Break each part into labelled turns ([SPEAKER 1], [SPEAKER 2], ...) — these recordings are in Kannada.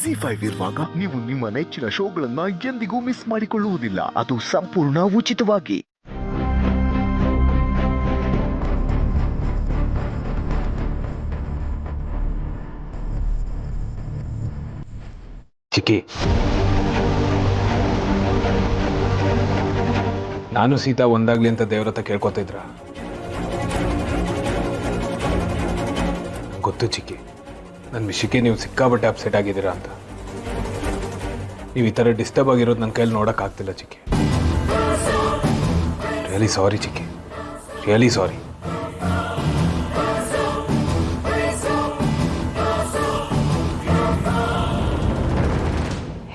[SPEAKER 1] ZEE5 ಇರುವಾಗ ನೀವು ನಿಮ್ಮ ನೆಚ್ಚಿನ ಶೋಗಳನ್ನ ಎಂದಿಗೂ ಮಿಸ್ ಮಾಡಿಕೊಳ್ಳುವುದಿಲ್ಲ. ಅದು ಸಂಪೂರ್ಣ ಉಚಿತವಾಗಿ.
[SPEAKER 2] ಚಿಕ್ಕಿ, ನಾನು ಸೀತಾ ಒಂದಾಗ್ಲಿ ಅಂತ ದೇವ್ರ ಹತ್ರ ಕೇಳ್ಕೊತಿದ್ರ? ಗೊತ್ತು ಚಿಕ್ಕಿ, ನನ್ನ ವಿಷಯಕ್ಕೆ ನೀವು ಸಿಕ್ಕಾಬಟ್ಟೆ ಅಪ್ಸೆಟ್ ಆಗಿದ್ದೀರಾ ಅಂತ. ನೀವು ಈ ಥರ ಡಿಸ್ಟರ್ಬ್ ಆಗಿರೋದು ನನ್ನ ಕೈಯಲ್ಲಿ ನೋಡೋಕ್ಕಾಗ್ತಿಲ್ಲ ಚಿಕ್ಕಿ. ರಿಯಲಿ ಸಾರಿ ಚಿಕ್ಕಿ, ರಿಯಲಿ ಸಾರಿ.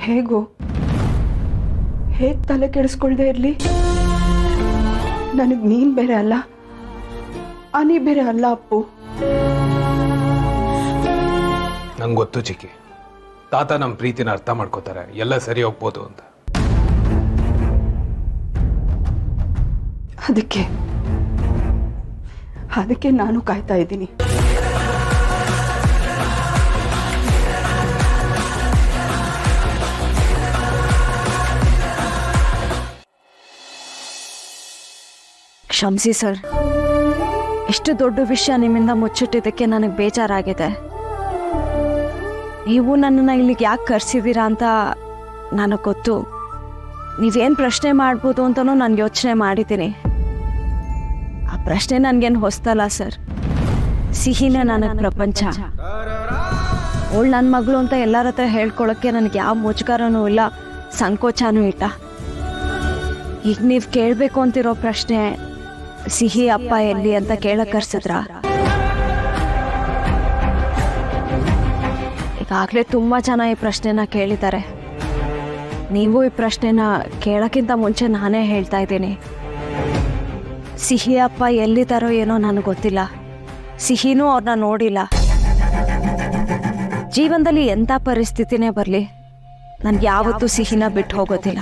[SPEAKER 3] ಹೇಗೆ ತಲೆ ಕೆಡಿಸ್ಕೊಳ್ದೆ ಇರಲಿ? ನನಗೆ ನೀನು ಬೇರೆ ಅಲ್ಲ, ಅನಿ ಬೇರೆ ಅಲ್ಲ ಅಪ್ಪು.
[SPEAKER 2] ನಂಗೆ ಗೊತ್ತು ಚಿಕ್ಕಿ, ತಾತ ನಮ್ಮ ಪ್ರೀತಿನ ಅರ್ಥ ಮಾಡ್ಕೋತಾರೆ, ಎಲ್ಲ ಸರಿ ಹೋಗ್ಬೋದು ಅಂತ.
[SPEAKER 3] ಅದಕ್ಕೆ ನಾನು ಕಾಯ್ತಾ ಇದ್ದೀನಿ.
[SPEAKER 4] ಕ್ಷಮಿಸಿ ಸರ್, ಎಷ್ಟು ದೊಡ್ಡ ವಿಷಯ ನಿಮ್ಮಿಂದ ಮುಚ್ಚಿಟ್ಟಿದ್ದಕ್ಕೆ ನನಗೆ ಬೇಜಾರಾಗಿದೆ. ನೀವು ನನ್ನನ್ನು ಇಲ್ಲಿಗೆ ಯಾಕೆ ಕರೆಸಿದ್ದೀರಾ ಅಂತ ನನಗೆ ಗೊತ್ತು. ನೀವೇನು ಪ್ರಶ್ನೆ ಮಾಡ್ಬೋದು ಅಂತಲೂ ನಾನು ಯೋಚನೆ ಮಾಡಿದ್ದೀನಿ. ಆ ಪ್ರಶ್ನೆ ನನಗೇನು ಹೊಸ್ತಲ್ಲ ಸರ್. ಸಿಹಿನೇ ನನಗೆ ಪ್ರಪಂಚ. ಅವಳು ನನ್ನ ಮಗಳು ಅಂತ ಎಲ್ಲರ ಹತ್ರ ಹೇಳ್ಕೊಳ್ಳೋಕ್ಕೆ ನನಗೆ ಯಾವ ಮುಜುಗರನೂ ಇಲ್ಲ, ಸಂಕೋಚನೂ ಇಲ್ಲ. ಈಗ ನೀವು ಕೇಳಬೇಕು ಅಂತಿರೋ ಪ್ರಶ್ನೆ ಸಿಹಿ ಅಪ್ಪ ಎಲ್ಲಿ ಅಂತ ಕೇಳಕ್ಕೆ ಕರ್ಸಿದ್ರ? ಈಗಾಗಲೇ ತುಂಬ ಜನ ಈ ಪ್ರಶ್ನೆನ ಕೇಳಿದ್ದಾರೆ. ನೀವು ಈ ಪ್ರಶ್ನೆನ ಕೇಳೋಕ್ಕಿಂತ ಮುಂಚೆ ನಾನೇ ಹೇಳ್ತಾ ಇದ್ದೀನಿ, ಸಿಹಿ ಅಪ್ಪ ಎಲ್ಲಿದ್ದಾರೋ ಏನೋ ನನಗೆ ಗೊತ್ತಿಲ್ಲ. ಸಿಹಿನೂ ಅವ್ರನ್ನ ನೋಡಿಲ್ಲ. ಜೀವನದಲ್ಲಿ ಎಂಥ ಪರಿಸ್ಥಿತಿನೇ ಬರಲಿ, ನನಗೆ ಯಾವತ್ತೂ ಸಿಹಿನ ಬಿಟ್ಟು ಹೋಗೋದಿಲ್ಲ.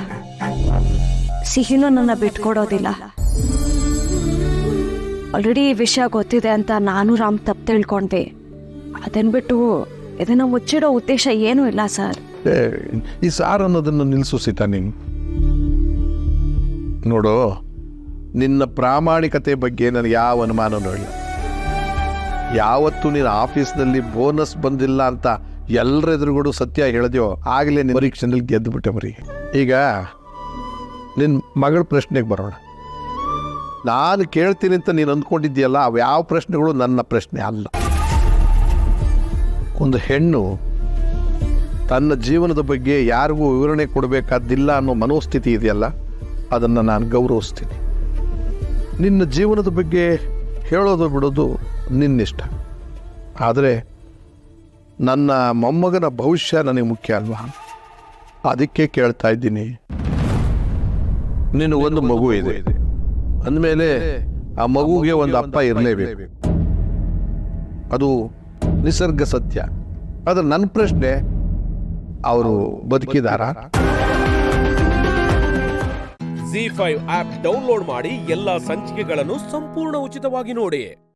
[SPEAKER 4] ಸಿಹಿನೂ ನನ್ನ ಬಿಟ್ಕೊಡೋದಿಲ್ಲ. ಆಲ್ರೆಡಿ ಈ ವಿಷಯ ಗೊತ್ತಿದೆ ಅಂತ ನಾನು ರಾಮ್ ತಪ್ಪು ತಿಳ್ಕೊಂಡೆ. ಅದನ್ನು ಬಿಟ್ಟು ಇದನ್ನು ಮುಚ್ಚಿಡೋ ಉದ್ದೇಶ ಏನೂ ಇಲ್ಲ ಸರ್.
[SPEAKER 5] ಈ ಸಾರ್ ಅನ್ನೋದನ್ನು ನಿಲ್ಲಿಸು ಸೀತಾ. ನೀನು ನೋಡು, ನಿನ್ನ ಪ್ರಾಮಾಣಿಕತೆ ಬಗ್ಗೆ ನನಗೆ ಯಾವ ಅನುಮಾನನೂ ಇಲ್ಲ. ಯಾವತ್ತು ನೀನು ಆಫೀಸ್ನಲ್ಲಿ ಬೋನಸ್ ಬಂದಿಲ್ಲ ಅಂತ ಎಲ್ಲರೆದುರುಗಳು ಸತ್ಯ ಹೇಳಿದೆಯೋ ಆಗಲೇ ನಿನ್ನ ಪರೀಕ್ಷೆನಲ್ಲಿ ಗೆದ್ದುಬಿಟ್ಟೆ ಮರಿ. ಈಗ ನಿನ್ನ ಮಗಳ ಪ್ರಶ್ನೆಗೆ ಬರೋಣ. ನಾನು ಕೇಳ್ತೀನಿ ಅಂತ ನೀನು ಅಂದ್ಕೊಂಡಿದ್ದೀಯಲ್ಲ, ಅವು ಯಾವ ಪ್ರಶ್ನೆಗಳು ನನ್ನ ಪ್ರಶ್ನೆ ಅಲ್ಲ. ಒಂದು ಹೆಣ್ಣು ತನ್ನ ಜೀವನದ ಬಗ್ಗೆ ಯಾರಿಗೂ ವಿವರಣೆ ಕೊಡಬೇಕಾದ್ದಿಲ್ಲ ಅನ್ನೋ ಮನೋಸ್ಥಿತಿ ಇದೆಯಲ್ಲ, ಅದನ್ನು ನಾನು ಗೌರವಿಸ್ತೀನಿ. ನಿನ್ನ ಜೀವನದ ಬಗ್ಗೆ ಹೇಳೋದು ಬಿಡೋದು ನಿನ್ನಿಷ್ಟ. ಆದರೆ ನನ್ನ ಮೊಮ್ಮಗನ ಭವಿಷ್ಯ ನನಗೆ ಮುಖ್ಯ ಅಲ್ವಾ? ಅದಕ್ಕೆ ಕೇಳ್ತಾ ಇದ್ದೀನಿ. ನೀನು ಒಂದು ಮಗು ಇದೆ ಅಂದಮೇಲೆ ಆ ಮಗುಗೆ ಒಂದು ಅಪ್ಪ ಇರಲೇಬೇಕು. ಅದು ನಿಸರ್ಗ ಸತ್ಯ. ಆದರೆ ನನ್ನ ಪ್ರಶ್ನೆ, ಅವರು ಬದುಕಿದಾರಾ?
[SPEAKER 6] ZEE5 ಆಪ್ ಡೌನ್ಲೋಡ್ ಮಾಡಿ ಎಲ್ಲಾ ಸಂಚಿಕೆಗಳನ್ನು ಸಂಪೂರ್ಣ ಉಚಿತವಾಗಿ ನೋಡಿ.